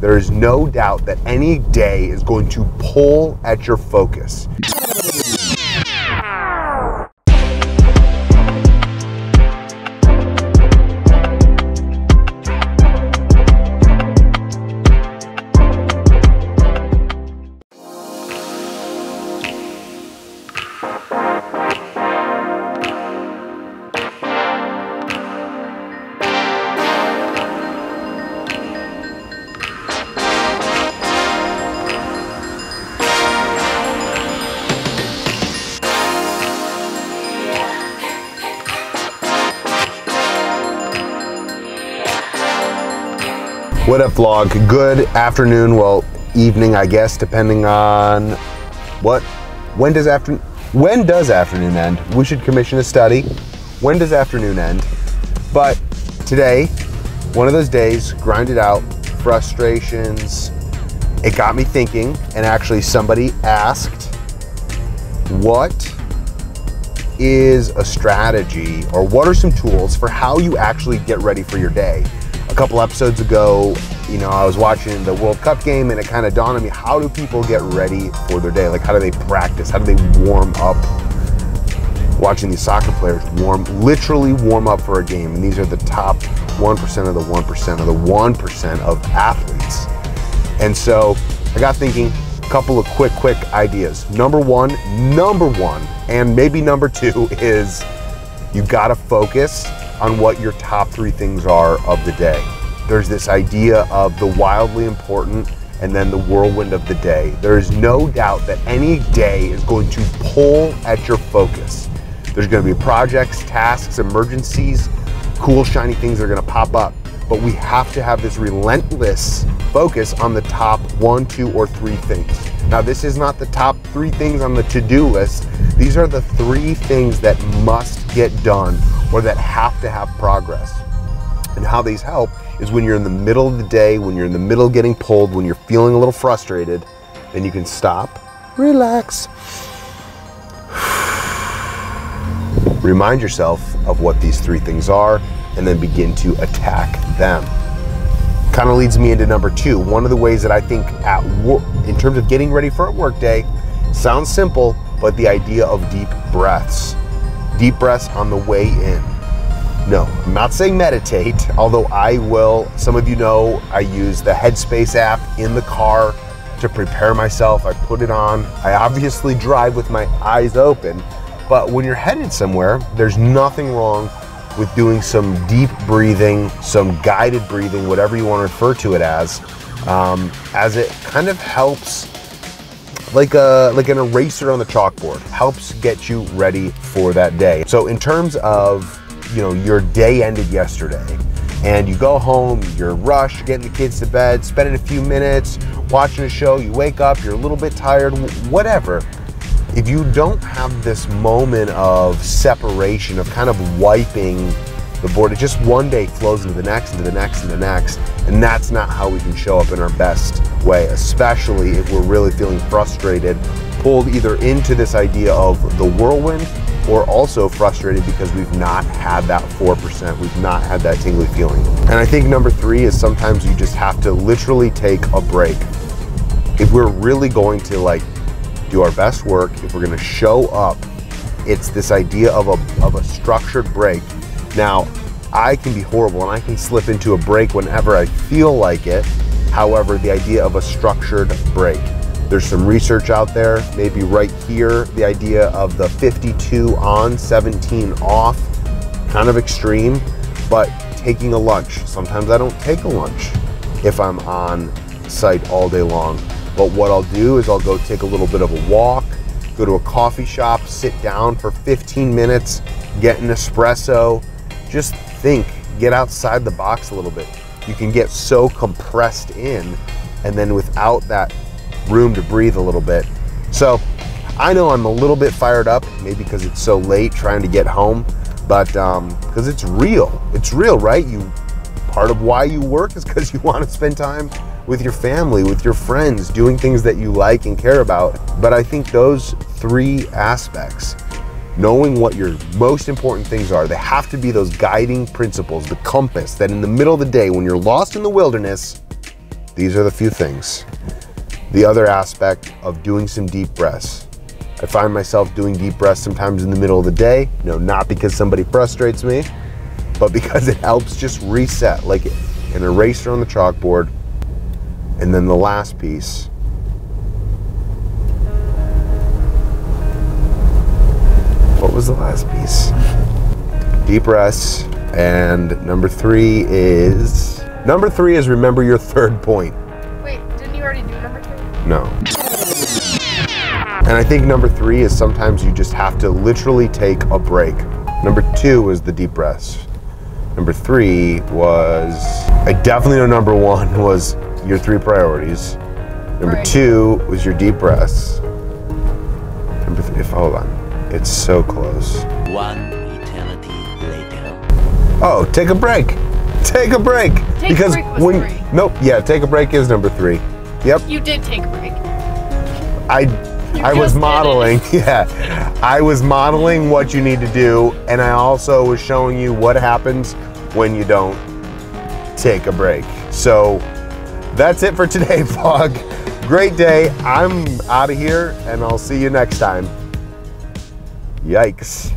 there is no doubt that any day is going to pull at your focus. What up, vlog? Good afternoon, well, evening, I guess, depending on when does afternoon end? We should commission a study. When does afternoon end? But today, one of those days, grind it out, frustrations. It got me thinking, and actually somebody asked, what is a strategy, or what are some tools for how you actually get ready for your day? A couple episodes ago, you know, I was watching the World Cup game and it kind of dawned on me, how do people get ready for their day? Like, how do they practice? How do they warm up? Watching these soccer players literally warm up for a game. And these are the top 1% of the 1% of the 1% of athletes. And so I got thinking, a couple of quick ideas. Number one, and maybe number two is you gotta focus on what your top 3 things are of the day. There's this idea of the wildly important and then the whirlwind of the day. There is no doubt that any day is going to pull at your focus. There's gonna be projects, tasks, emergencies, cool, shiny things that are gonna pop up. But we have to have this relentless focus on the top 1, 2, or 3 things. Now, this is not the top 3 things on the to-do list. These are the 3 things that must get done or that have to have progress. And how these help is when you're in the middle of the day, when you're in the middle of getting pulled, when you're feeling a little frustrated, then you can stop, relax, remind yourself of what these 3 things are, and then begin to attack them. Kind of leads me into number 2. One of the ways that I think at work, in terms of getting ready for a work day, sounds simple, but the idea of deep breaths. Deep breaths on the way in. No, I'm not saying meditate, although I will. Some of you know I use the Headspace app in the car to prepare myself. I put it on. I obviously drive with my eyes open, but when you're headed somewhere, there's nothing wrong with doing some deep breathing, some guided breathing, whatever you want to refer to it as it kind of helps, like an eraser on the chalkboard, helps get you ready for that day. So in terms of, you know, your day ended yesterday and you go home, you're rushed, getting the kids to bed, spending a few minutes watching a show, you wake up, you're a little bit tired, whatever. If you don't have this moment of separation, of kind of wiping the board, it just one day flows into the next, into the next, into the next, and that's not how we can show up in our best way, especially if we're really feeling frustrated, pulled either into this idea of the whirlwind, or also frustrated because we've not had that 4%, we've not had that tingly feeling. And I think number 3 is sometimes you just have to literally take a break. If we're really going to do our best work, if we're gonna show up, it's this idea of a structured break. Now, I can be horrible and I can slip into a break whenever I feel like it. However, the idea of a structured break. There's some research out there, maybe right here, the idea of the 52 on, 17 off, kind of extreme, but taking a lunch. Sometimes I don't take a lunch if I'm on site all day long. But what I'll do is I'll go take a little bit of a walk, go to a coffee shop, sit down for 15 minutes, get an espresso, just think, get outside the box a little bit. You can get so compressed in, and then without that room to breathe a little bit. So I know I'm a little bit fired up, maybe because it's so late trying to get home, but because it's real, right? Part of why you work is because you want to spend time with your family, with your friends, doing things that you like and care about. But I think those 3 aspects, knowing what your most important things are, they have to be those guiding principles, the compass that in the middle of the day, when you're lost in the wilderness, These are the few things. The other aspect of doing some deep breaths. I find myself doing deep breaths sometimes in the middle of the day. No, not because somebody frustrates me, but because it helps just reset, like an eraser on the chalkboard. And then the last piece. What was the last piece? Deep breaths. And number three is remember your third point. Wait, didn't you already do number 2? No. And I think number 3 is sometimes you just have to literally take a break. Number 2 was the deep breaths. Number 3 was, I definitely know number 1 was your 3 priorities. Number 2 was your deep breaths. Number 3, hold on, it's so close. 1 eternity later. Oh, take a break. Take a break. Take a break was 3. Nope, yeah, take a break is number 3. Yep. You did take a break. I was modeling, yeah. I was modeling what you need to do, and I also was showing you what happens when you don't take a break. So that's it for today, vlog. Great day. I'm out of here, and I'll see you next time. Yikes.